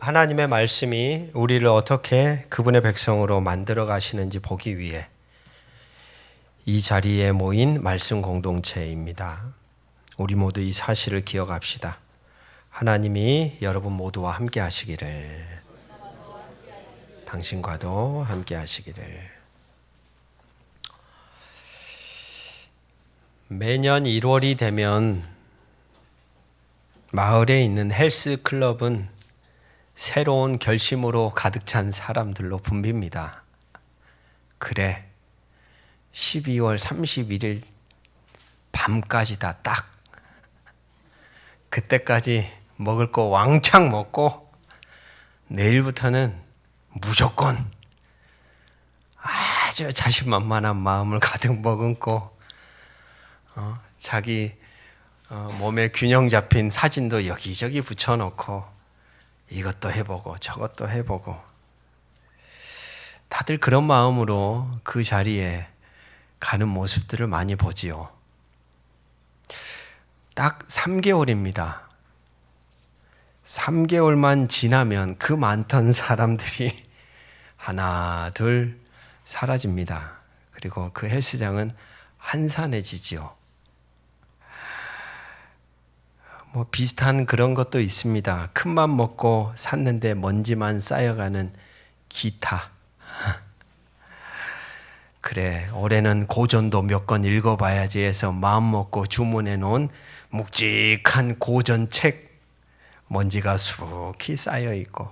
하나님의 말씀이 우리를 어떻게 그분의 백성으로 만들어 가시는지 보기 위해 이 자리에 모인 말씀 공동체입니다. 우리 모두 이 사실을 기억합시다. 하나님이 여러분 모두와 함께 하시기를, 당신과도 함께 하시기를. 매년 1월이 되면 마을에 있는 헬스클럽은 새로운 결심으로 가득 찬 사람들로 붐빕니다. 그래, 12월 31일 밤까지다 딱. 그때까지 먹을 거 왕창 먹고 내일부터는 무조건 아주 자신만만한 마음을 가득 머금고 자기 몸에 균형 잡힌 사진도 여기저기 붙여놓고 이것도 해보고 저것도 해보고, 다들 그런 마음으로 그 자리에 가는 모습들을 많이 보지요. 딱 3개월입니다. 3개월만 지나면 그 많던 사람들이 하나 둘 사라집니다. 그리고 그 헬스장은 한산해지지요. 뭐 비슷한 그런 것도 있습니다. 큰맘 먹고 샀는데 먼지만 쌓여가는 기타. 그래, 올해는 고전도 몇 권 읽어봐야지 해서 마음 먹고 주문해 놓은 묵직한 고전책, 먼지가 수북히 쌓여 있고.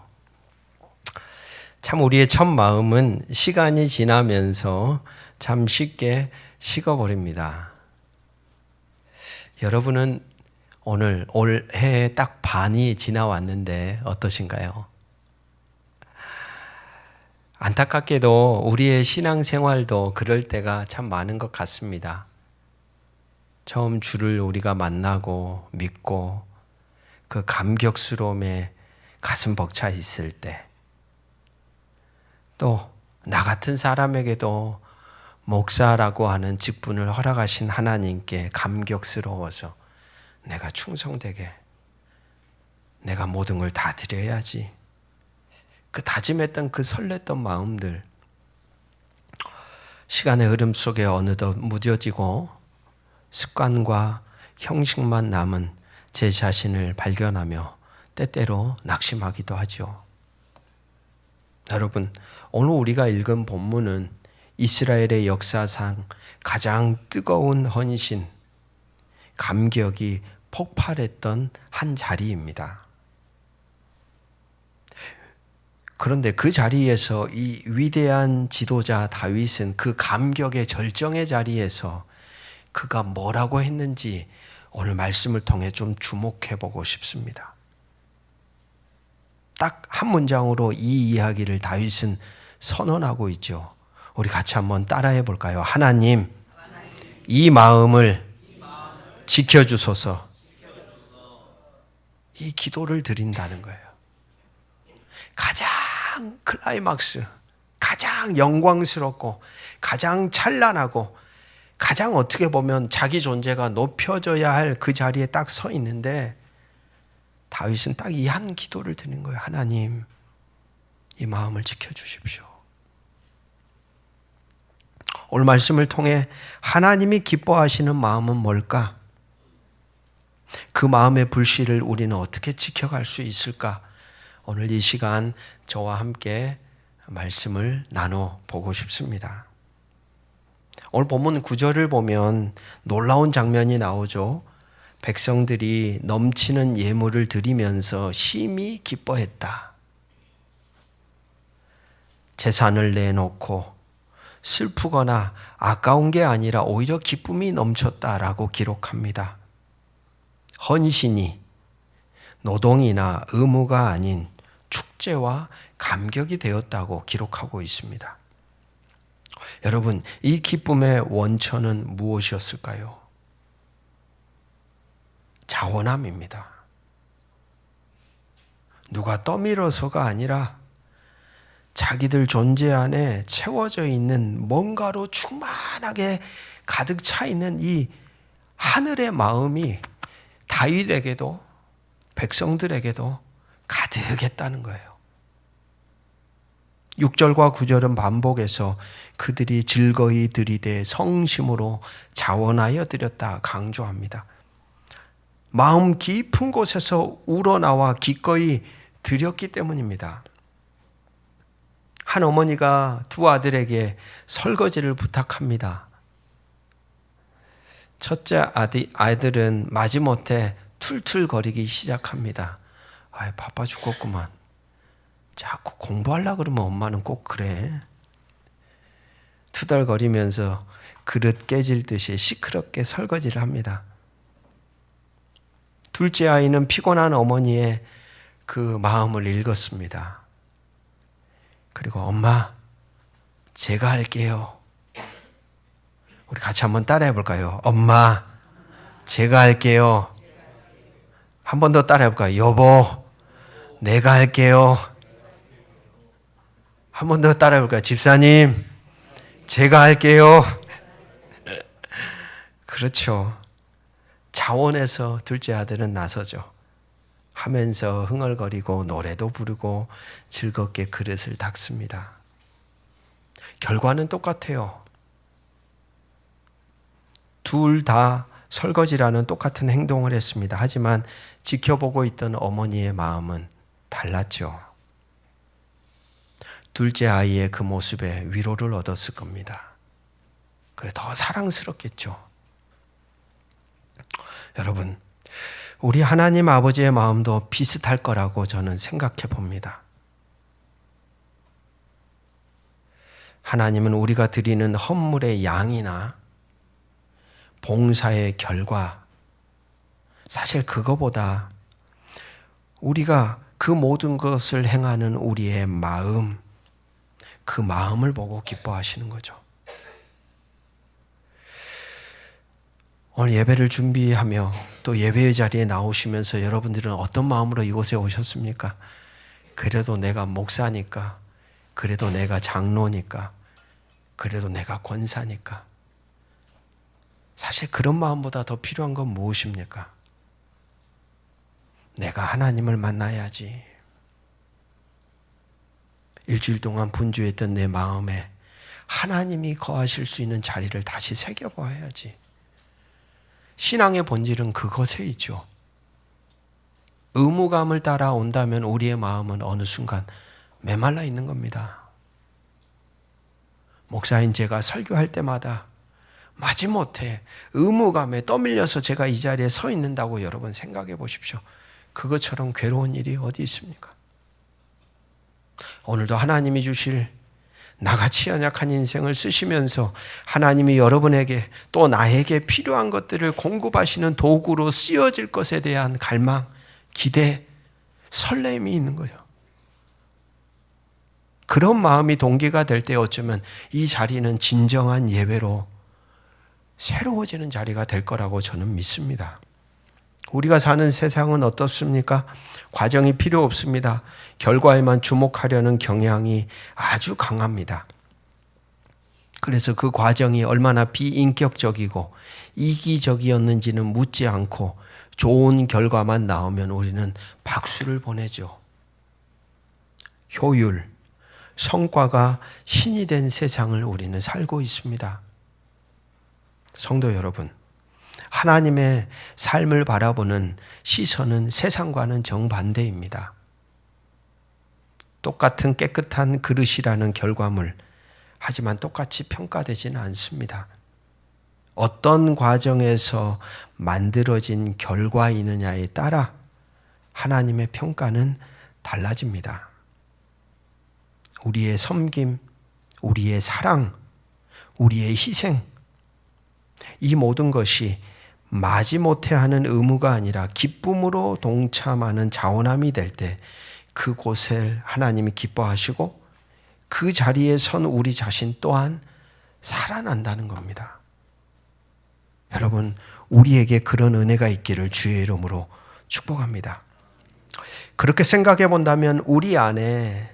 참 우리의 첫 마음은 시간이 지나면서 참 쉽게 식어버립니다. 여러분은 오늘 올해 딱 반이 지나왔는데 어떠신가요? 안타깝게도 우리의 신앙생활도 그럴 때가 참 많은 것 같습니다. 처음 주를 우리가 만나고 믿고 그 감격스러움에 가슴 벅차 있을 때, 또 나 같은 사람에게도 목사라고 하는 직분을 허락하신 하나님께 감격스러워서 내가 충성되게, 내가 모든 걸 다 드려야지, 그 다짐했던 그 설렜던 마음들, 시간의 흐름 속에 어느덧 무뎌지고 습관과 형식만 남은 제 자신을 발견하며 때때로 낙심하기도 하죠. 여러분, 오늘 우리가 읽은 본문은 이스라엘의 역사상 가장 뜨거운 헌신, 감격이 폭발했던 한 자리입니다. 그런데 그 자리에서 이 위대한 지도자 다윗은 그 감격의 절정의 자리에서 그가 뭐라고 했는지 오늘 말씀을 통해 좀 주목해 보고 싶습니다. 딱 한 문장으로 이 이야기를 다윗은 선언하고 있죠. 우리 같이 한번 따라해 볼까요? 하나님, 이 마음을 지켜주소서. 이 기도를 드린다는 거예요. 가장 클라이막스, 가장 영광스럽고 가장 찬란하고 가장 어떻게 보면 자기 존재가 높여져야 할 그 자리에 딱 서 있는데 다윗은 딱 이 한 기도를 드리는 거예요. 하나님, 이 마음을 지켜주십시오. 오늘 말씀을 통해 하나님이 기뻐하시는 마음은 뭘까? 그 마음의 불씨를 우리는 어떻게 지켜갈 수 있을까? 오늘 이 시간 저와 함께 말씀을 나눠보고 싶습니다. 오늘 본문 9절을 보면 놀라운 장면이 나오죠. 백성들이 넘치는 예물을 드리면서 심히 기뻐했다. 재산을 내놓고 슬프거나 아까운 게 아니라 오히려 기쁨이 넘쳤다라고 기록합니다. 헌신이 노동이나 의무가 아닌 축제와 감격이 되었다고 기록하고 있습니다. 여러분, 이 기쁨의 원천은 무엇이었을까요? 자원함입니다. 누가 떠밀어서가 아니라 자기들 존재 안에 채워져 있는 뭔가로 충만하게 가득 차 있는 이 하늘의 마음이 다윗에게도 백성들에게도 가득했다는 거예요. 6절과 9절은 반복해서 그들이 즐거이 들이대 성심으로 자원하여 드렸다 강조합니다. 마음 깊은 곳에서 우러나와 기꺼이 드렸기 때문입니다. 한 어머니가 두 아들에게 설거지를 부탁합니다. 첫째 아들은 마지못해 툴툴거리기 시작합니다. 아이, 바빠 죽겠구만. 자꾸 공부하려고 그러면 엄마는 꼭 그래. 투덜거리면서 그릇 깨질 듯이 시끄럽게 설거지를 합니다. 둘째 아이는 피곤한 어머니의 그 마음을 읽었습니다. 그리고 엄마, 제가 할게요. 우리 같이 한번 따라해 볼까요? 엄마, 제가 할게요. 한 번 더 따라해 볼까요? 여보, 내가 할게요. 한 번 더 따라해 볼까요? 집사님, 제가 할게요. 그렇죠. 자원해서 둘째 아들은 나서죠. 하면서 흥얼거리고 노래도 부르고 즐겁게 그릇을 닦습니다. 결과는 똑같아요. 둘 다 설거지라는 똑같은 행동을 했습니다. 하지만 지켜보고 있던 어머니의 마음은 달랐죠. 둘째 아이의 그 모습에 위로를 얻었을 겁니다. 그래, 더 사랑스럽겠죠. 여러분, 우리 하나님 아버지의 마음도 비슷할 거라고 저는 생각해 봅니다. 하나님은 우리가 드리는 헌물의 양이나 봉사의 결과, 사실 그거보다 우리가 그 모든 것을 행하는 우리의 마음, 그 마음을 보고 기뻐하시는 거죠. 오늘 예배를 준비하며 또 예배의 자리에 나오시면서 여러분들은 어떤 마음으로 이곳에 오셨습니까? 그래도 내가 목사니까, 그래도 내가 장로니까, 그래도 내가 권사니까. 사실 그런 마음보다 더 필요한 건 무엇입니까? 내가 하나님을 만나야지. 일주일 동안 분주했던 내 마음에 하나님이 거하실 수 있는 자리를 다시 새겨봐야지. 신앙의 본질은 그것에 있죠. 의무감을 따라 온다면 우리의 마음은 어느 순간 메말라 있는 겁니다. 목사인 제가 설교할 때마다 마지못해 의무감에 떠밀려서 제가 이 자리에 서 있는다고 여러분 생각해 보십시오. 그것처럼 괴로운 일이 어디 있습니까? 오늘도 하나님이 주실 나같이 연약한 인생을 쓰시면서 하나님이 여러분에게 또 나에게 필요한 것들을 공급하시는 도구로 쓰여질 것에 대한 갈망, 기대, 설렘이 있는 거예요. 그런 마음이 동기가 될 때 어쩌면 이 자리는 진정한 예배로 새로워지는 자리가 될 거라고 저는 믿습니다. 우리가 사는 세상은 어떻습니까? 과정이 필요 없습니다. 결과에만 주목하려는 경향이 아주 강합니다. 그래서 그 과정이 얼마나 비인격적이고 이기적이었는지는 묻지 않고 좋은 결과만 나오면 우리는 박수를 보내죠. 효율, 성과가 신이 된 세상을 우리는 살고 있습니다. 성도 여러분, 하나님의 삶을 바라보는 시선은 세상과는 정반대입니다. 똑같은 깨끗한 그릇이라는 결과물, 하지만 똑같이 평가되지는 않습니다. 어떤 과정에서 만들어진 결과이느냐에 따라 하나님의 평가는 달라집니다. 우리의 섬김, 우리의 사랑, 우리의 희생, 이 모든 것이 마지못해 하는 의무가 아니라 기쁨으로 동참하는 자원함이 될 때 그곳을 하나님이 기뻐하시고 그 자리에 선 우리 자신 또한 살아난다는 겁니다. 여러분, 우리에게 그런 은혜가 있기를 주의 이름으로 축복합니다. 그렇게 생각해 본다면 우리 안에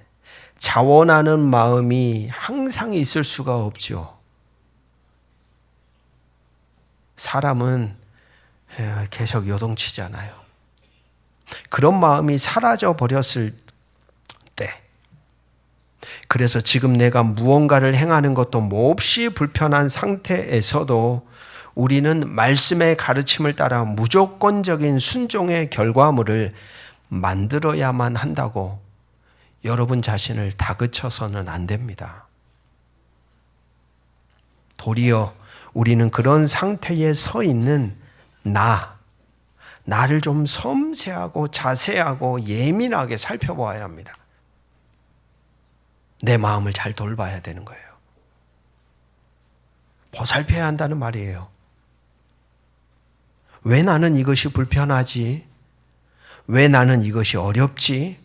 자원하는 마음이 항상 있을 수가 없죠. 사람은 계속 요동치잖아요. 그런 마음이 사라져 버렸을 때, 그래서 지금 내가 무언가를 행하는 것도 몹시 불편한 상태에서도 우리는 말씀의 가르침을 따라 무조건적인 순종의 결과물을 만들어야만 한다고 여러분 자신을 다그쳐서는 안 됩니다. 도리어 우리는 그런 상태에 서 있는 나를 좀 섬세하고 자세하고 예민하게 살펴보아야 합니다. 내 마음을 잘 돌봐야 되는 거예요. 보살펴야 한다는 말이에요. 왜 나는 이것이 불편하지? 왜 나는 이것이 어렵지?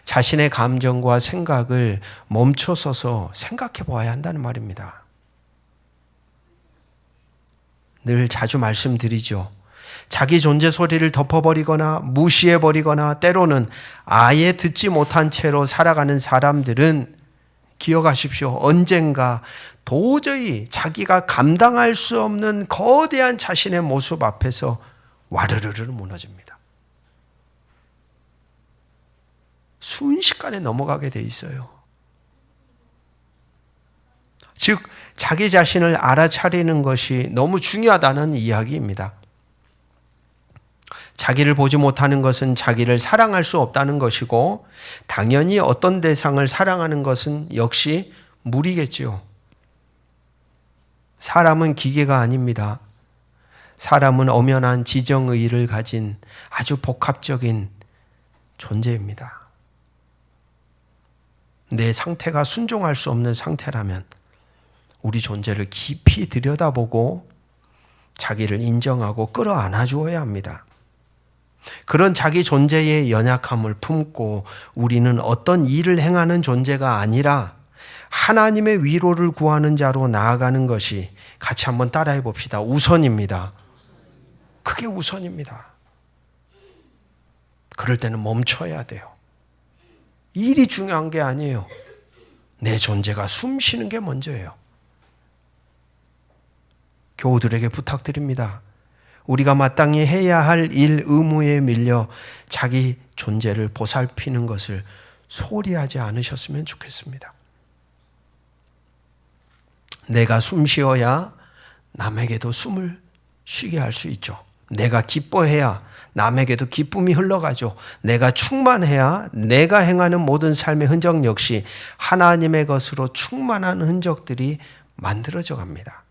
자신의 감정과 생각을 멈춰서서 생각해 보아야 한다는 말입니다. 늘 자주 말씀드리죠. 자기 존재 소리를 덮어버리거나 무시해버리거나 때로는 아예 듣지 못한 채로 살아가는 사람들은 기억하십시오. 언젠가 도저히 자기가 감당할 수 없는 거대한 자신의 모습 앞에서 와르르르 무너집니다. 순식간에 넘어가게 돼 있어요. 즉 자기 자신을 알아차리는 것이 너무 중요하다는 이야기입니다. 자기를 보지 못하는 것은 자기를 사랑할 수 없다는 것이고, 당연히 어떤 대상을 사랑하는 것은 역시 무리겠지요. 사람은 기계가 아닙니다. 사람은 엄연한 지정의를 가진 아주 복합적인 존재입니다. 내 상태가 순종할 수 없는 상태라면 우리 존재를 깊이 들여다보고 자기를 인정하고 끌어안아 주어야 합니다. 그런 자기 존재의 연약함을 품고 우리는 어떤 일을 행하는 존재가 아니라 하나님의 위로를 구하는 자로 나아가는 것이, 같이 한번 따라해 봅시다, 우선입니다. 그게 우선입니다. 그럴 때는 멈춰야 돼요. 일이 중요한 게 아니에요. 내 존재가 숨 쉬는 게 먼저예요. 교우들에게 부탁드립니다. 우리가 마땅히 해야 할 일, 의무에 밀려 자기 존재를 보살피는 것을 소홀히 하지 않으셨으면 좋겠습니다. 내가 숨 쉬어야 남에게도 숨을 쉬게 할 수 있죠. 내가 기뻐해야 남에게도 기쁨이 흘러가죠. 내가 충만해야 내가 행하는 모든 삶의 흔적 역시 하나님의 것으로 충만한 흔적들이 만들어져 갑니다.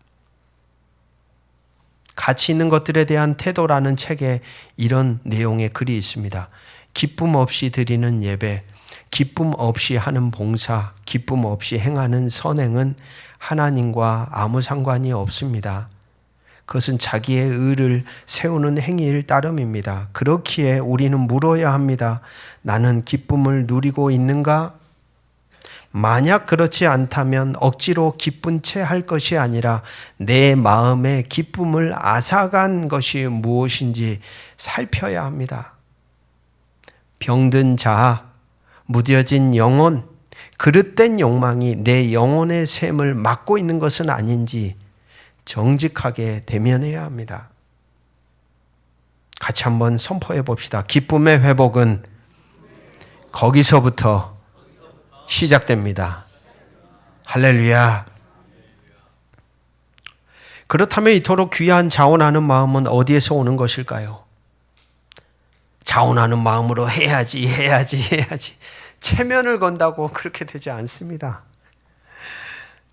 가치 있는 것들에 대한 태도라는 책에 이런 내용의 글이 있습니다. 기쁨 없이 드리는 예배, 기쁨 없이 하는 봉사, 기쁨 없이 행하는 선행은 하나님과 아무 상관이 없습니다. 그것은 자기의 의를 세우는 행위일 따름입니다. 그렇기에 우리는 물어야 합니다. 나는 기쁨을 누리고 있는가? 만약 그렇지 않다면 억지로 기쁜 채 할 것이 아니라 내 마음의 기쁨을 앗아간 것이 무엇인지 살펴야 합니다. 병든 자아, 무뎌진 영혼, 그릇된 욕망이 내 영혼의 샘을 막고 있는 것은 아닌지 정직하게 대면해야 합니다. 같이 한번 선포해 봅시다. 기쁨의 회복은 거기서부터 시작됩니다. 할렐루야. 그렇다면 이토록 귀한 자원하는 마음은 어디에서 오는 것일까요? 자원하는 마음으로 해야지. 체면을 건다고 그렇게 되지 않습니다.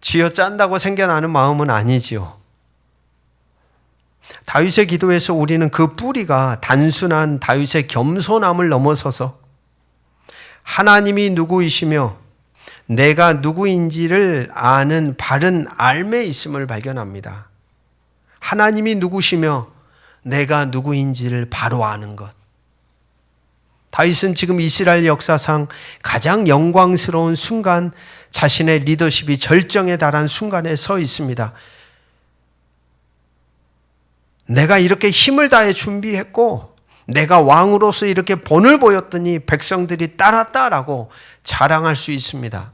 쥐어짠다고 생겨나는 마음은 아니지요. 다윗의 기도에서 우리는 그 뿌리가 단순한 다윗의 겸손함을 넘어서서 하나님이 누구이시며 내가 누구인지를 아는 바른 알매 있음을 발견합니다. 하나님이 누구시며 내가 누구인지를 바로 아는 것. 다윗은 지금 이스라엘 역사상 가장 영광스러운 순간, 자신의 리더십이 절정에 달한 순간에 서 있습니다. 내가 이렇게 힘을 다해 준비했고 내가 왕으로서 이렇게 본을 보였더니 백성들이 따랐다라고 자랑할 수 있습니다.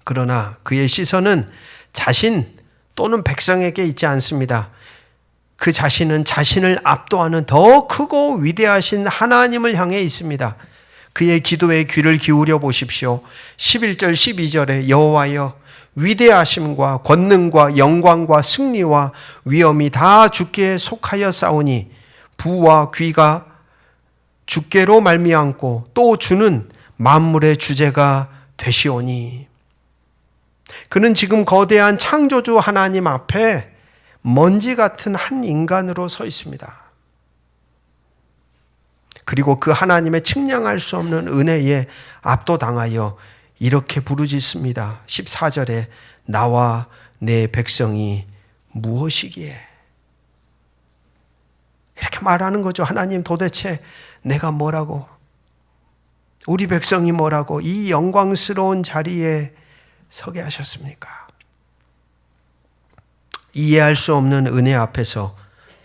그러나 그의 시선은 자신 또는 백성에게 있지 않습니다. 그 자신은 자신을 압도하는 더 크고 위대하신 하나님을 향해 있습니다. 그의 기도에 귀를 기울여 보십시오. 11절 12절에 여호와여 위대하심과 권능과 영광과 승리와 위엄이 다 주께 속하여 싸우니 부와 귀가 주께로 말미암고 또 주는 만물의 주제가 되시오니. 그는 지금 거대한 창조주 하나님 앞에 먼지 같은 한 인간으로 서 있습니다. 그리고 그 하나님의 측량할 수 없는 은혜에 압도당하여 이렇게 부르짖습니다. 14절에 나와 내 백성이 무엇이기에? 이렇게 말하는 거죠. 하나님 도대체 내가 뭐라고? 우리 백성이 뭐라고 이 영광스러운 자리에 서게 하셨습니까? 이해할 수 없는 은혜 앞에서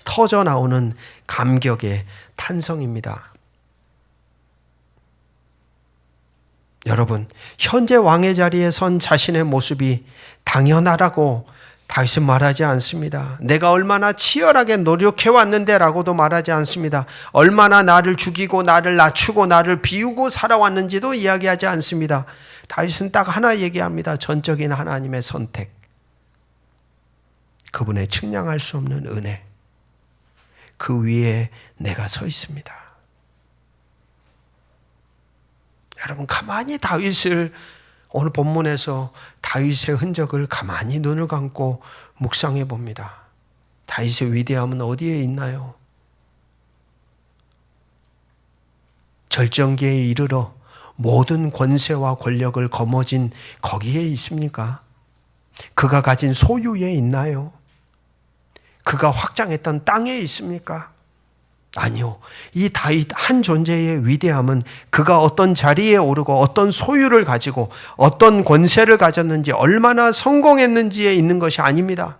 터져 나오는 감격의 탄성입니다. 여러분, 현재 왕의 자리에 선 자신의 모습이 당연하라고 다윗은 말하지 않습니다. 내가 얼마나 치열하게 노력해 왔는데 라고도 말하지 않습니다. 얼마나 나를 죽이고 나를 낮추고 나를 비우고 살아왔는지도 이야기하지 않습니다. 다윗은 딱 하나 얘기합니다. 전적인 하나님의 선택. 그분의 측량할 수 없는 은혜. 그 위에 내가 서 있습니다. 여러분, 가만히 다윗을 오늘 본문에서 다윗의 흔적을 가만히 눈을 감고 묵상해 봅니다. 다윗의 위대함은 어디에 있나요? 절정기에 이르러 모든 권세와 권력을 거머쥔 거기에 있습니까? 그가 가진 소유에 있나요? 그가 확장했던 땅에 있습니까? 아니요. 이 다윗 한 존재의 위대함은 그가 어떤 자리에 오르고 어떤 소유를 가지고 어떤 권세를 가졌는지 얼마나 성공했는지에 있는 것이 아닙니다.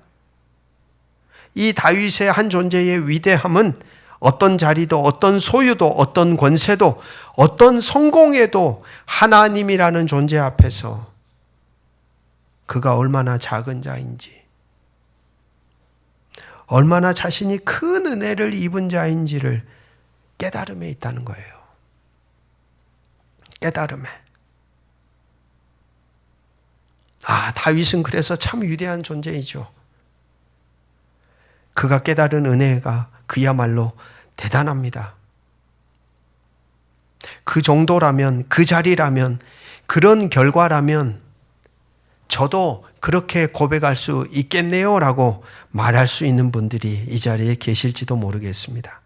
이 다윗의 한 존재의 위대함은 어떤 자리도 어떤 소유도 어떤 권세도 어떤 성공에도 하나님이라는 존재 앞에서 그가 얼마나 작은 자인지 얼마나 자신이 큰 은혜를 입은 자인지를 깨달음에 있다는 거예요. 깨달음에. 다윗은 그래서 참 위대한 존재이죠. 그가 깨달은 은혜가 그야말로 대단합니다. 그 정도라면, 그 자리라면, 그런 결과라면 저도 그렇게 고백할 수 있겠네요 라고 말할 수 있는 분들이 이 자리에 계실지도 모르겠습니다.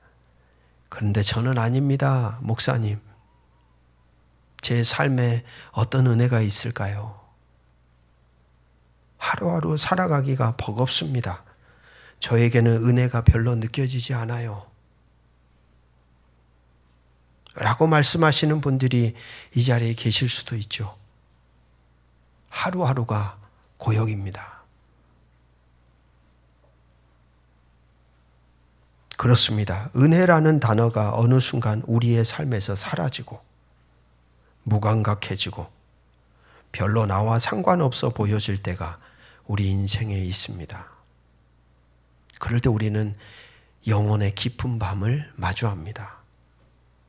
그런데 저는 아닙니다. 목사님. 제 삶에 어떤 은혜가 있을까요? 하루하루 살아가기가 버겁습니다. 저에게는 은혜가 별로 느껴지지 않아요. 라고 말씀하시는 분들이 이 자리에 계실 수도 있죠. 하루하루가 고역입니다. 그렇습니다. 은혜라는 단어가 어느 순간 우리의 삶에서 사라지고 무감각해지고 별로 나와 상관없어 보여질 때가 우리 인생에 있습니다. 그럴 때 우리는 영혼의 깊은 밤을 마주합니다.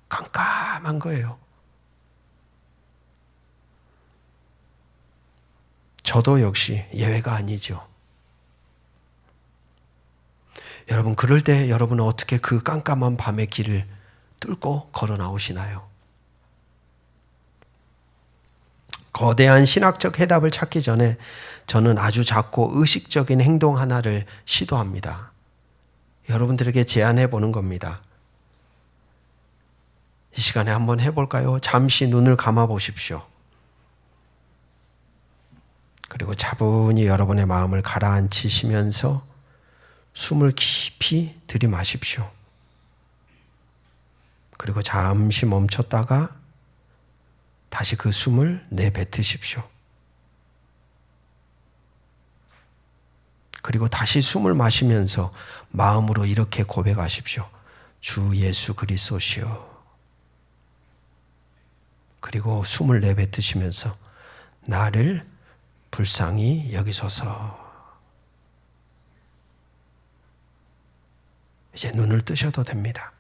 깜깜한 거예요. 저도 역시 예외가 아니죠. 여러분, 그럴 때 여러분은 어떻게 그 깜깜한 밤의 길을 뚫고 걸어 나오시나요? 거대한 신학적 해답을 찾기 전에 저는 아주 작고 의식적인 행동 하나를 시도합니다. 여러분들에게 제안해 보는 겁니다. 이 시간에 한번 해볼까요? 잠시 눈을 감아 보십시오. 그리고 차분히 여러분의 마음을 가라앉히시면서 숨을 깊이 들이마십시오. 그리고 잠시 멈췄다가 다시 그 숨을 내뱉으십시오. 그리고 다시 숨을 마시면서 마음으로 이렇게 고백하십시오. 주 예수 그리스도시여. 그리고 숨을 내뱉으시면서 나를 불쌍히 여기소서. 이제 눈을 뜨셔도 됩니다.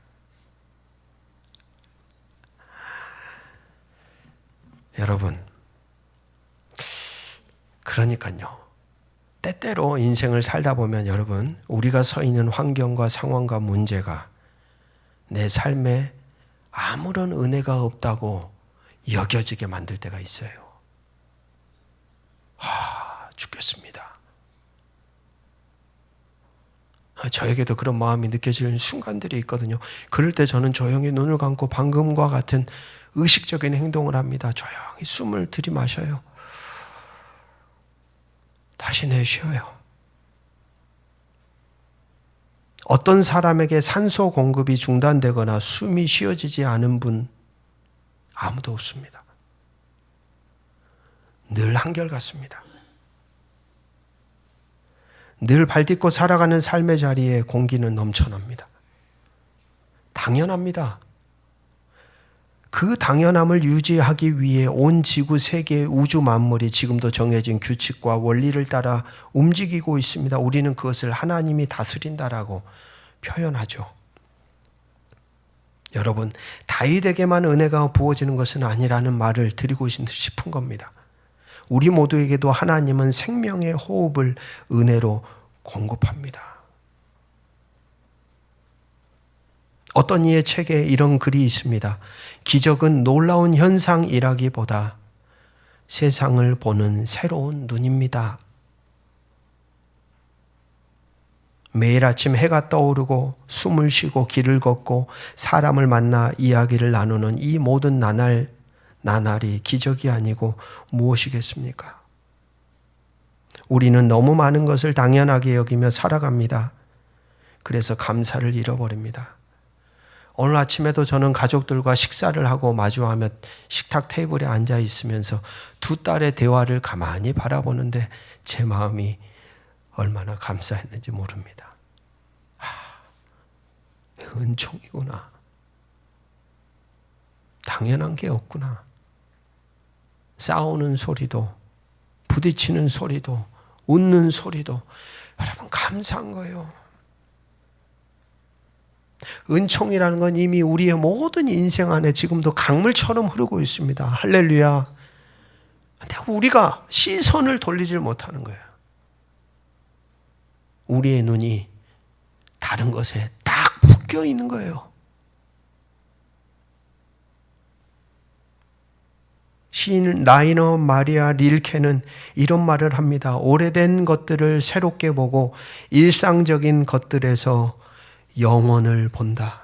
여러분, 그러니까요, 때때로 인생을 살다 보면 여러분, 우리가 서 있는 환경과 상황과 문제가 내 삶에 아무런 은혜가 없다고 여겨지게 만들 때가 있어요. 죽겠습니다. 저에게도 그런 마음이 느껴지는 순간들이 있거든요. 그럴 때 저는 조용히 눈을 감고 방금과 같은 의식적인 행동을 합니다. 조용히 숨을 들이마셔요. 다시 내쉬어요. 어떤 사람에게 산소 공급이 중단되거나 숨이 쉬어지지 않은 분 아무도 없습니다. 늘 한결같습니다. 늘 발딛고 살아가는 삶의 자리에 공기는 넘쳐납니다. 당연합니다. 그 당연함을 유지하기 위해 온 지구 세계의 우주 만물이 지금도 정해진 규칙과 원리를 따라 움직이고 있습니다. 우리는 그것을 하나님이 다스린다라고 표현하죠. 여러분, 다윗에게만 은혜가 부어지는 것은 아니라는 말을 드리고 싶은 겁니다. 우리 모두에게도 하나님은 생명의 호흡을 은혜로 공급합니다. 어떤 이의 책에 이런 글이 있습니다. 기적은 놀라운 현상이라기보다 세상을 보는 새로운 눈입니다. 매일 아침 해가 떠오르고 숨을 쉬고 길을 걷고 사람을 만나 이야기를 나누는 이 모든 나날이 기적이 아니고 무엇이겠습니까? 우리는 너무 많은 것을 당연하게 여기며 살아갑니다. 그래서 감사를 잃어버립니다. 오늘 아침에도 저는 가족들과 식사를 하고 마주하며 식탁 테이블에 앉아 있으면서 두 딸의 대화를 가만히 바라보는데 제 마음이 얼마나 감사했는지 모릅니다. 은총이구나. 당연한 게 없구나. 싸우는 소리도, 부딪히는 소리도, 웃는 소리도 여러분 감사한 거예요. 은총이라는 건 이미 우리의 모든 인생 안에 지금도 강물처럼 흐르고 있습니다. 할렐루야. 근데 우리가 시선을 돌리질 못하는 거예요. 우리의 눈이 다른 것에 딱 묶여 있는 거예요. 시인 라이너 마리아 릴케는 이런 말을 합니다. 오래된 것들을 새롭게 보고 일상적인 것들에서 영혼을 본다.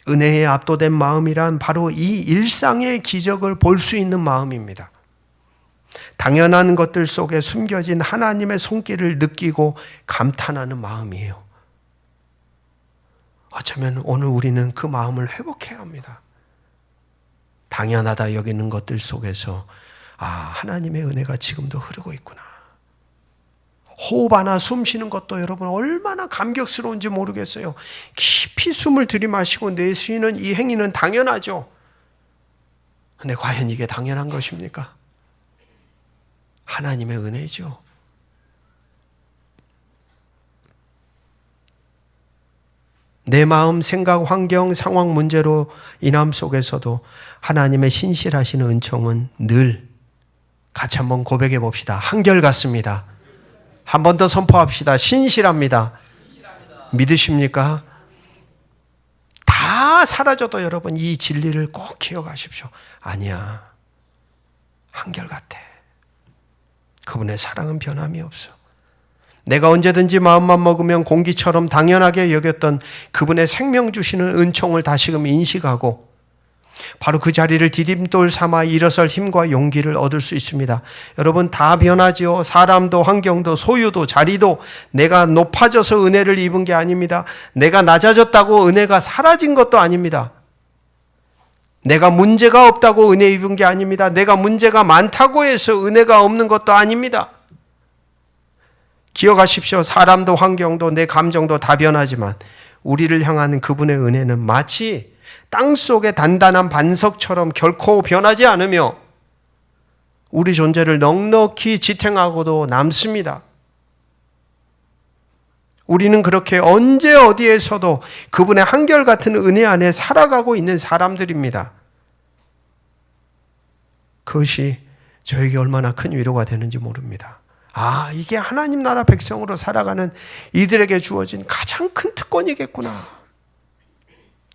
은혜에 압도된 마음이란 바로 이 일상의 기적을 볼 수 있는 마음입니다. 당연한 것들 속에 숨겨진 하나님의 손길을 느끼고 감탄하는 마음이에요. 어쩌면 오늘 우리는 그 마음을 회복해야 합니다. 당연하다 여기는 것들 속에서 하나님의 은혜가 지금도 흐르고 있구나. 호흡 하나 숨 쉬는 것도 여러분 얼마나 감격스러운지 모르겠어요. 깊이 숨을 들이마시고 내쉬는 이 행위는 당연하죠. 근데 과연 이게 당연한 것입니까? 하나님의 은혜죠. 내 마음, 생각, 환경, 상황, 문제로 인함 속에서도 하나님의 신실하신 은총은 늘 같이 한번 고백해 봅시다. 한결같습니다. 한 번 더 선포합시다. 신실합니다. 믿으십니까? 다 사라져도 여러분 이 진리를 꼭 기억하십시오. 아니야. 한결같아. 그분의 사랑은 변함이 없어. 내가 언제든지 마음만 먹으면 공기처럼 당연하게 여겼던 그분의 생명 주시는 은총을 다시금 인식하고 바로 그 자리를 디딤돌 삼아 일어설 힘과 용기를 얻을 수 있습니다. 여러분 다 변하지요. 사람도 환경도 소유도 자리도 내가 높아져서 은혜를 입은 게 아닙니다. 내가 낮아졌다고 은혜가 사라진 것도 아닙니다. 내가 문제가 없다고 은혜 입은 게 아닙니다. 내가 문제가 많다고 해서 은혜가 없는 것도 아닙니다. 기억하십시오. 사람도 환경도 내 감정도 다 변하지만 우리를 향하는 그분의 은혜는 마치 땅속의 단단한 반석처럼 결코 변하지 않으며 우리 존재를 넉넉히 지탱하고도 남습니다. 우리는 그렇게 언제 어디에서도 그분의 한결같은 은혜 안에 살아가고 있는 사람들입니다. 그것이 저에게 얼마나 큰 위로가 되는지 모릅니다. 아, 이게 하나님 나라 백성으로 살아가는 이들에게 주어진 가장 큰 특권이겠구나.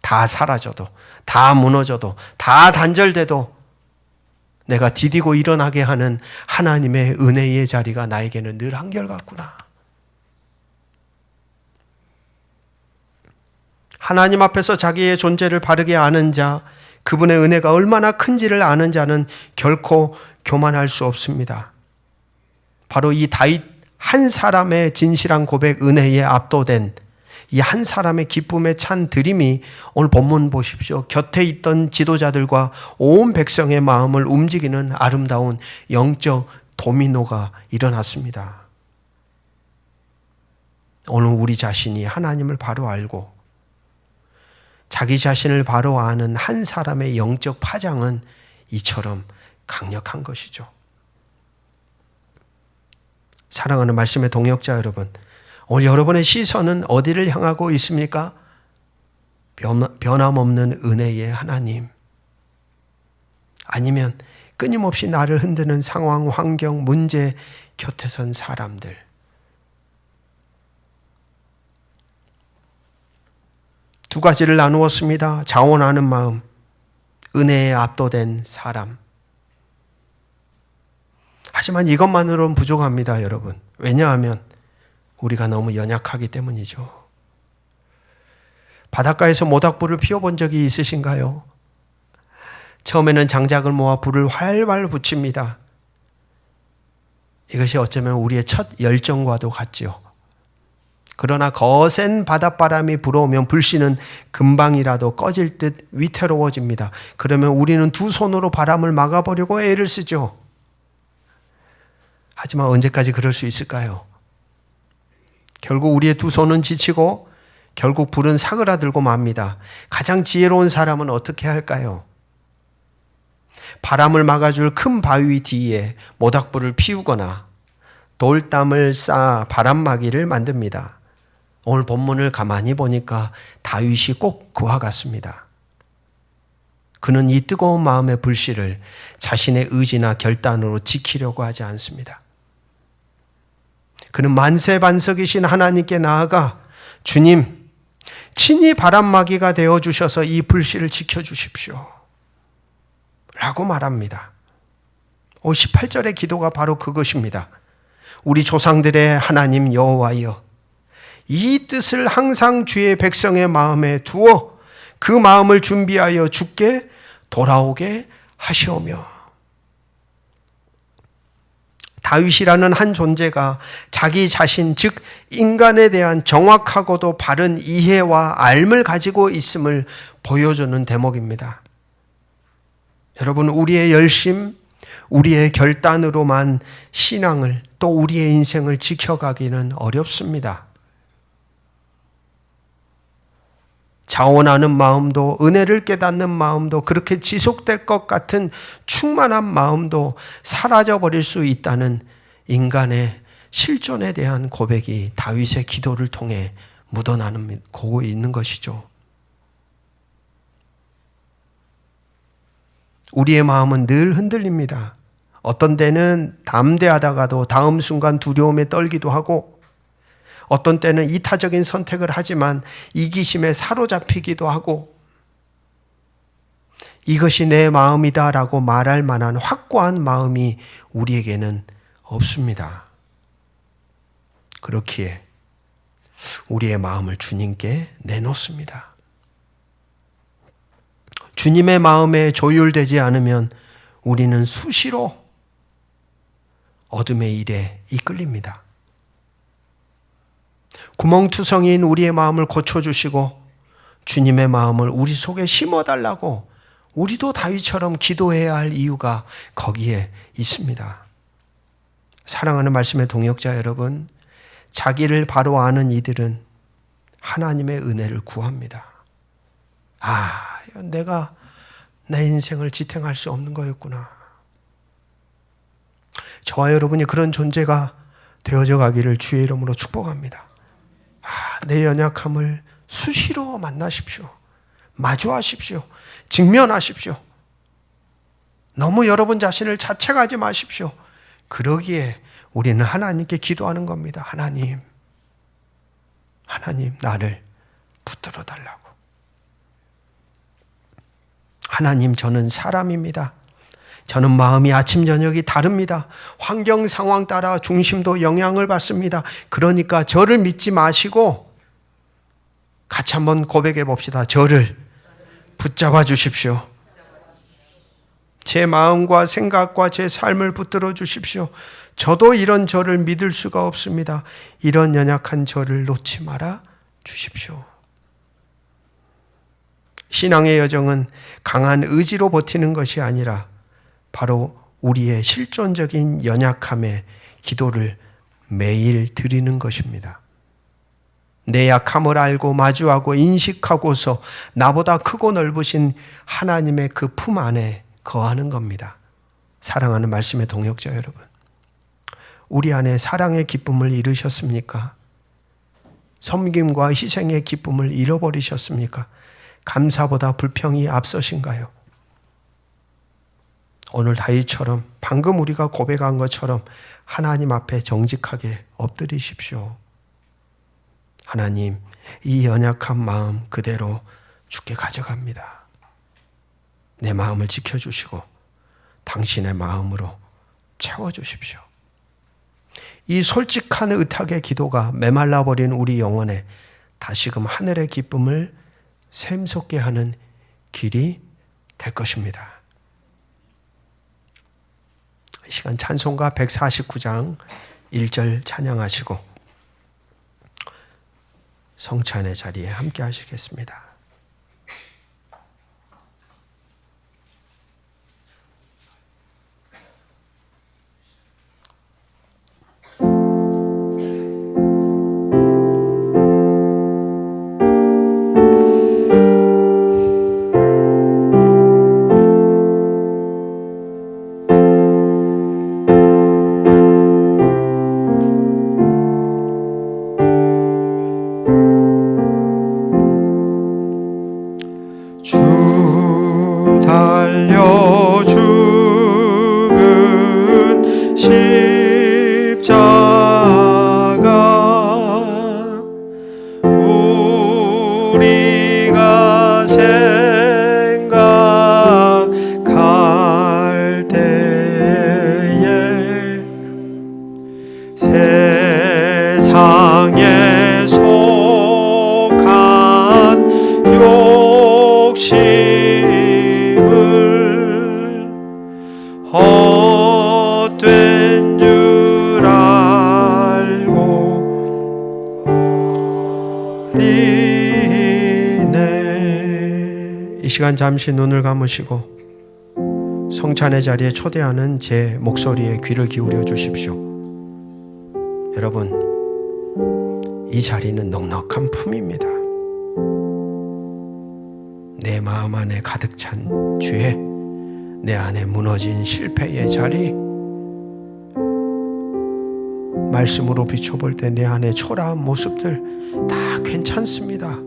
다 사라져도, 다 무너져도, 다 단절돼도 내가 디디고 일어나게 하는 하나님의 은혜의 자리가 나에게는 늘 한결같구나. 하나님 앞에서 자기의 존재를 바르게 아는 자, 그분의 은혜가 얼마나 큰지를 아는 자는 결코 교만할 수 없습니다. 바로 이 다윗 한 사람의 진실한 고백, 은혜에 압도된 이 한 사람의 기쁨에 찬 드림이 오늘 본문 보십시오. 곁에 있던 지도자들과 온 백성의 마음을 움직이는 아름다운 영적 도미노가 일어났습니다. 오늘 우리 자신이 하나님을 바로 알고 자기 자신을 바로 아는 한 사람의 영적 파장은 이처럼 강력한 것이죠. 사랑하는 말씀의 동역자 여러분, 오늘 여러분의 시선은 어디를 향하고 있습니까? 변함없는 은혜의 하나님, 아니면 끊임없이 나를 흔드는 상황, 환경, 문제 곁에 선 사람들. 두 가지를 나누었습니다. 자원하는 마음, 은혜에 압도된 사람. 하지만 이것만으로는 부족합니다, 여러분. 왜냐하면 우리가 너무 연약하기 때문이죠. 바닷가에서 모닥불을 피워본 적이 있으신가요? 처음에는 장작을 모아 불을 활활 붙입니다. 이것이 어쩌면 우리의 첫 열정과도 같지요. 그러나 거센 바닷바람이 불어오면 불씨는 금방이라도 꺼질 듯 위태로워집니다. 그러면 우리는 두 손으로 바람을 막아보려고 애를 쓰죠. 하지만 언제까지 그럴 수 있을까요? 결국 우리의 두 손은 지치고 결국 불은 사그라들고 맙니다. 가장 지혜로운 사람은 어떻게 할까요? 바람을 막아줄 큰 바위 뒤에 모닥불을 피우거나 돌담을 쌓아 바람막이를 만듭니다. 오늘 본문을 가만히 보니까 다윗이 꼭 그와 같습니다. 그는 이 뜨거운 마음의 불씨를 자신의 의지나 결단으로 지키려고 하지 않습니다. 그는 만세반석이신 하나님께 나아가 주님, 친히 바람막이가 되어주셔서 이 불씨를 지켜주십시오 라고 말합니다. 18절의 기도가 바로 그것입니다. 우리 조상들의 하나님 여호와여, 이 뜻을 항상 주의 백성의 마음에 두어 그 마음을 준비하여 주께 돌아오게 하시오며. 다윗이라는 한 존재가 자기 자신, 즉 인간에 대한 정확하고도 바른 이해와 알을 가지고 있음을 보여주는 대목입니다. 여러분, 우리의 열심, 우리의 결단으로만 신앙을, 또 우리의 인생을 지켜가기는 어렵습니다. 자원하는 마음도, 은혜를 깨닫는 마음도, 그렇게 지속될 것 같은 충만한 마음도 사라져버릴 수 있다는 인간의 실존에 대한 고백이 다윗의 기도를 통해 묻어나고 있는 것이죠. 우리의 마음은 늘 흔들립니다. 어떤 때는 담대하다가도 다음 순간 두려움에 떨기도 하고, 어떤 때는 이타적인 선택을 하지만 이기심에 사로잡히기도 하고, 이것이 내 마음이다라고 말할 만한 확고한 마음이 우리에게는 없습니다. 그렇기에 우리의 마음을 주님께 내놓습니다. 주님의 마음에 조율되지 않으면 우리는 수시로 어둠의 일에 이끌립니다. 구멍투성이인 우리의 마음을 고쳐주시고 주님의 마음을 우리 속에 심어달라고 우리도 다윗처럼 기도해야 할 이유가 거기에 있습니다. 사랑하는 말씀의 동역자 여러분, 자기를 바로 아는 이들은 하나님의 은혜를 구합니다. 아, 내가 내 인생을 지탱할 수 없는 거였구나. 저와 여러분이 그런 존재가 되어져 가기를 주의 이름으로 축복합니다. 내 연약함을 수시로 만나십시오. 마주하십시오. 직면하십시오. 너무 여러분 자신을 자책하지 마십시오. 그러기에 우리는 하나님께 기도하는 겁니다. 하나님 나를 붙들어 달라고. 하나님, 저는 사람입니다. 저는 마음이 아침 저녁이 다릅니다. 환경 상황 따라 중심도 영향을 받습니다. 그러니까 저를 믿지 마시고 같이 한번 고백해 봅시다. 저를 붙잡아 주십시오. 제 마음과 생각과 제 삶을 붙들어 주십시오. 저도 이런 저를 믿을 수가 없습니다. 이런 연약한 저를 놓지 말아 주십시오. 신앙의 여정은 강한 의지로 버티는 것이 아니라 바로 우리의 실존적인 연약함에 기도를 매일 드리는 것입니다. 내 약함을 알고 마주하고 인식하고서 나보다 크고 넓으신 하나님의 그 품 안에 거하는 겁니다. 사랑하는 말씀의 동역자 여러분, 우리 안에 사랑의 기쁨을 잃으셨습니까? 섬김과 희생의 기쁨을 잃어버리셨습니까? 감사보다 불평이 앞서신가요? 오늘 다윗처럼 방금 우리가 고백한 것처럼 하나님 앞에 정직하게 엎드리십시오. 하나님, 이 연약한 마음 그대로 주께 가져갑니다. 내 마음을 지켜주시고 당신의 마음으로 채워주십시오. 이 솔직한 의탁의 기도가 메말라버린 우리 영혼에 다시금 하늘의 기쁨을 샘솟게 하는 길이 될 것입니다. 이 시간 찬송가 149장 1절 찬양하시고 성찬의 자리에 함께 하시겠습니다. 이 시간 잠시 눈을 감으시고 성찬의 자리에 초대하는 제 목소리에 귀를 기울여 주십시오. 여러분, 이 자리는 넉넉한 품입니다. 내 마음 안에 가득 찬 죄, 내 안에 무너진 실패의 자리, 말씀으로 비춰볼 때 내 안에 초라한 모습들 다 괜찮습니다.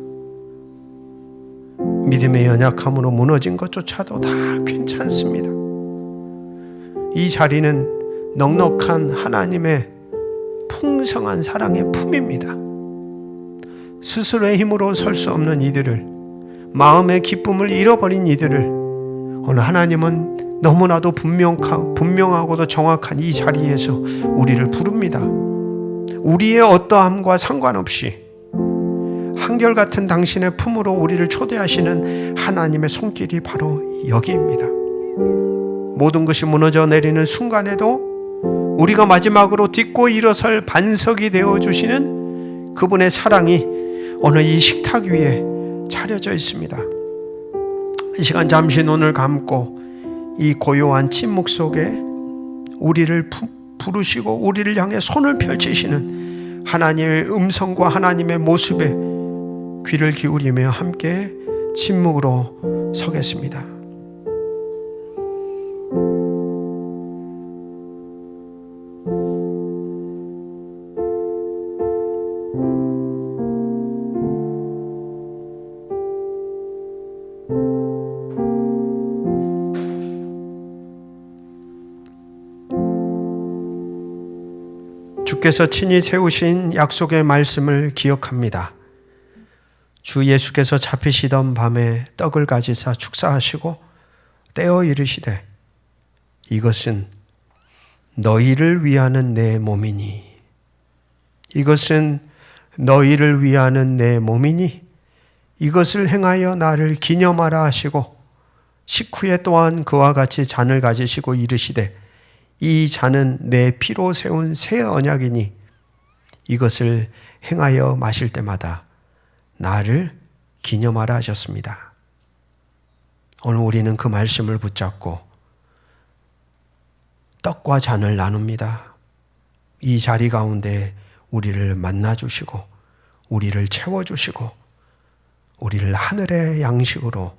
믿음의 연약함으로 무너진 것조차도 다 괜찮습니다. 이 자리는 넉넉한 하나님의 풍성한 사랑의 품입니다. 스스로의 힘으로 설 수 없는 이들을, 마음의 기쁨을 잃어버린 이들을 오늘 하나님은 너무나도 분명하고도 정확한 이 자리에서 우리를 부릅니다. 우리의 어떠함과 상관없이 한결같은 당신의 품으로 우리를 초대하시는 하나님의 손길이 바로 여기입니다. 모든 것이 무너져 내리는 순간에도 우리가 마지막으로 딛고 일어설 반석이 되어주시는 그분의 사랑이 오늘 이 식탁 위에 차려져 있습니다. 이 시간 잠시 눈을 감고 이 고요한 침묵 속에 우리를 부르시고 우리를 향해 손을 펼치시는 하나님의 음성과 하나님의 모습에 귀를 기울이며 함께 침묵으로 서겠습니다. 주께서 친히 세우신 약속의 말씀을 기억합니다. 주 예수께서 잡히시던 밤에 떡을 가지사 축사하시고 떼어 이르시되 이것은 너희를 위하는 내 몸이니, 이것은 너희를 위하는 내 몸이니 이것을 행하여 나를 기념하라 하시고 식후에 또한 그와 같이 잔을 가지시고 이르시되 이 잔은 내 피로 세운 새 언약이니 이것을 행하여 마실 때마다 나를 기념하라 하셨습니다. 오늘 우리는 그 말씀을 붙잡고 떡과 잔을 나눕니다. 이 자리 가운데 우리를 만나주시고 우리를 채워주시고 우리를 하늘의 양식으로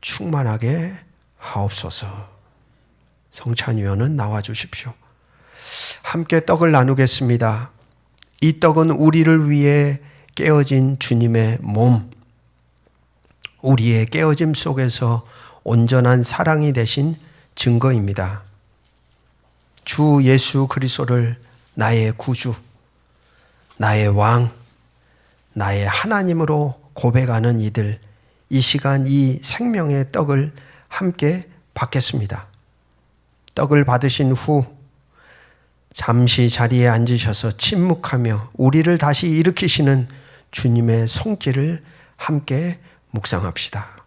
충만하게 하옵소서. 성찬위원은 나와주십시오. 함께 떡을 나누겠습니다. 이 떡은 우리를 위해 깨어진 주님의 몸, 우리의 깨어짐 속에서 온전한 사랑이 되신 증거입니다. 주 예수 그리스도를 나의 구주, 나의 왕, 나의 하나님으로 고백하는 이들, 이 시간 이 생명의 떡을 함께 받겠습니다. 떡을 받으신 후 잠시 자리에 앉으셔서 침묵하며 우리를 다시 일으키시는 주님의 손길을 함께 묵상합시다.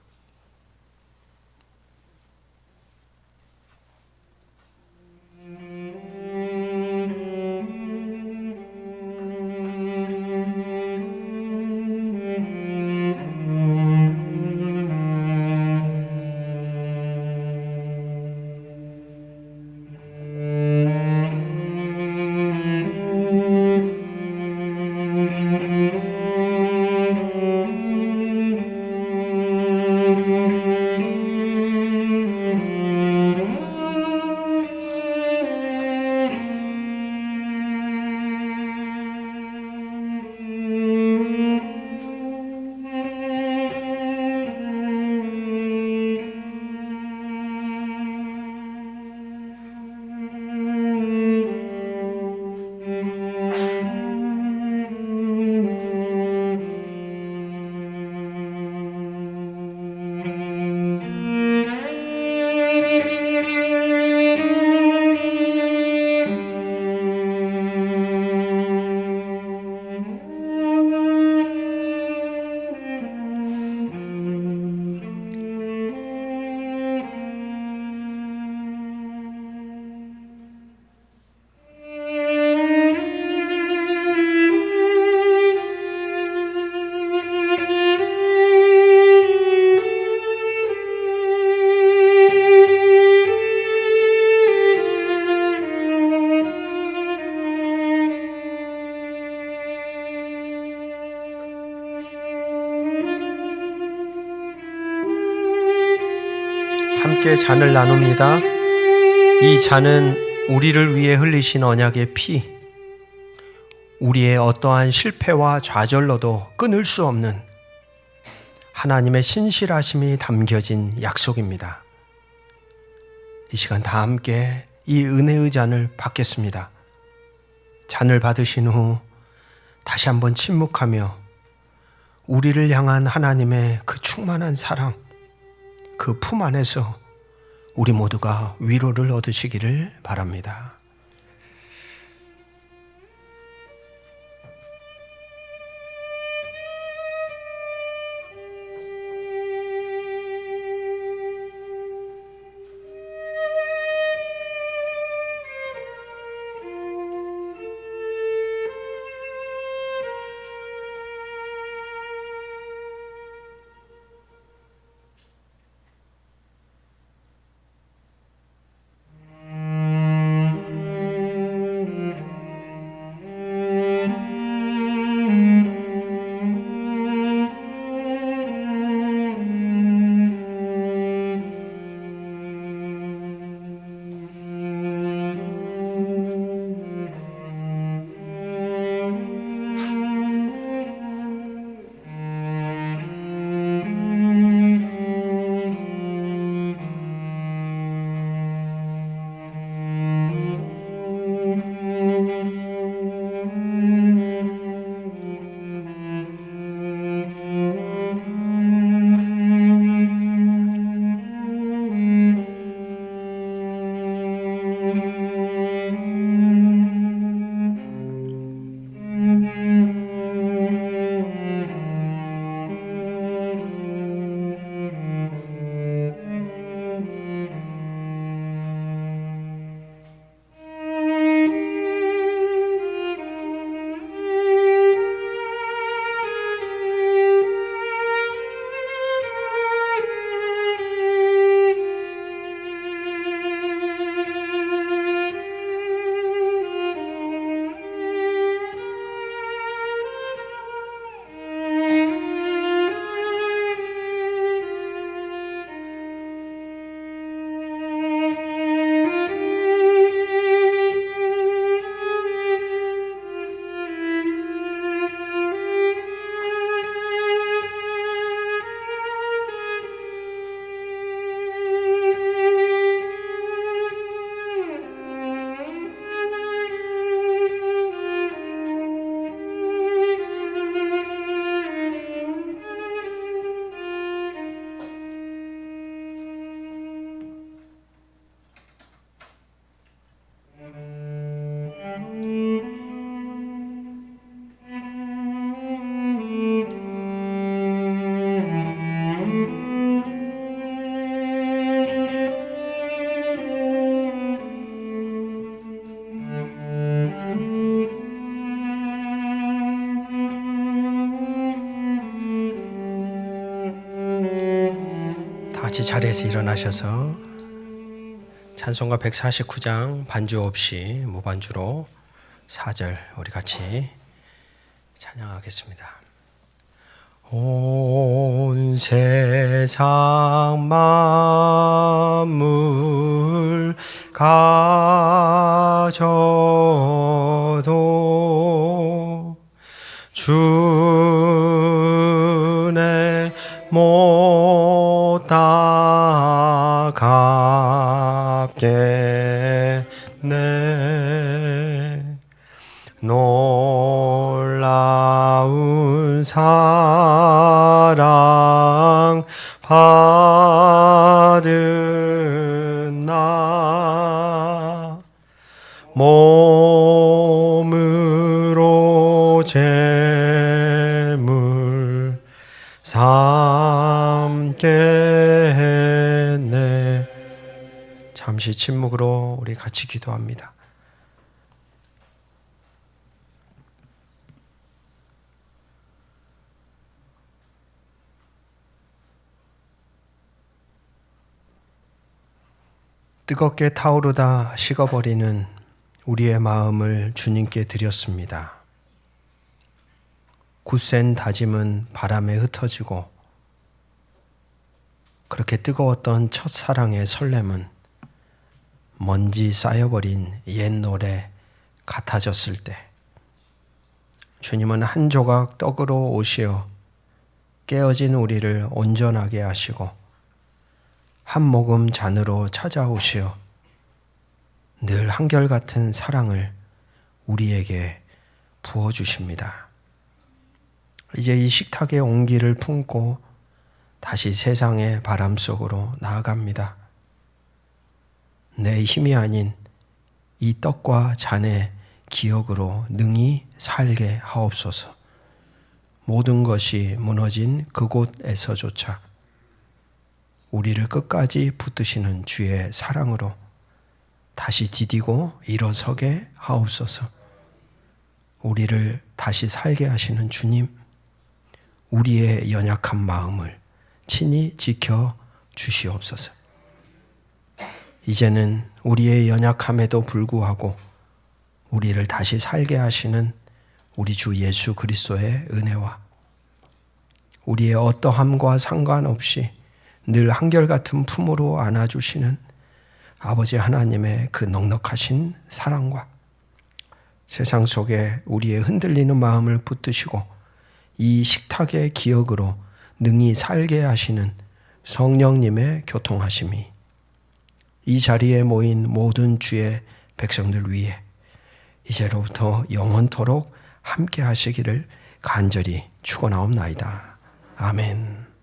함께 잔을 나눕니다. 이 잔은 우리를 위해 흘리신 언약의 피, 우리의 어떠한 실패와 좌절로도 끊을 수 없는 하나님의 신실하심이 담겨진 약속입니다. 이 시간 다 함께 이 은혜의 잔을 받겠습니다. 잔을 받으신 후 다시 한번 침묵하며 우리를 향한 하나님의 그 충만한 사랑, 그 품 안에서 우리 모두가 위로를 얻으시기를 바랍니다. 같이 자리에서 일어나셔서 찬송가 149장 반주 없이 무반주로 4절 우리 같이 찬양하겠습니다. 온 세상 만물 가져도 주내 못 따갑겠네. 놀라운 사랑 받은 나 몸으로 재물 삼게 했네. 잠시 침묵으로 우리 같이 기도합니다. 뜨겁게 타오르다 식어버리는 우리의 마음을 주님께 드렸습니다. 굳센 다짐은 바람에 흩어지고 그렇게 뜨거웠던 첫사랑의 설렘은 먼지 쌓여버린 옛 노래 같아졌을 때 주님은 한 조각 떡으로 오시어 깨어진 우리를 온전하게 하시고 한 모금 잔으로 찾아오시어 늘 한결같은 사랑을 우리에게 부어주십니다. 이제 이 식탁의 온기를 품고 다시 세상의 바람 속으로 나아갑니다. 내 힘이 아닌 이 떡과 잔의 기억으로 능히 살게 하옵소서. 모든 것이 무너진 그곳에서조차 우리를 끝까지 붙드시는 주의 사랑으로 다시 디디고 일어서게 하옵소서. 우리를 다시 살게 하시는 주님, 우리의 연약한 마음을 친히 지켜 주시옵소서. 이제는 우리의 연약함에도 불구하고 우리를 다시 살게 하시는 우리 주 예수 그리스도의 은혜와 우리의 어떠함과 상관없이 늘 한결같은 품으로 안아주시는 아버지 하나님의 그 넉넉하신 사랑과 세상 속에 우리의 흔들리는 마음을 붙드시고 이 식탁의 기억으로 능히 살게 하시는 성령님의 교통하심이 이 자리에 모인 모든 주의 백성들 위에 이제로부터 영원토록 함께 하시기를 간절히 축원하옵나이다. 아멘.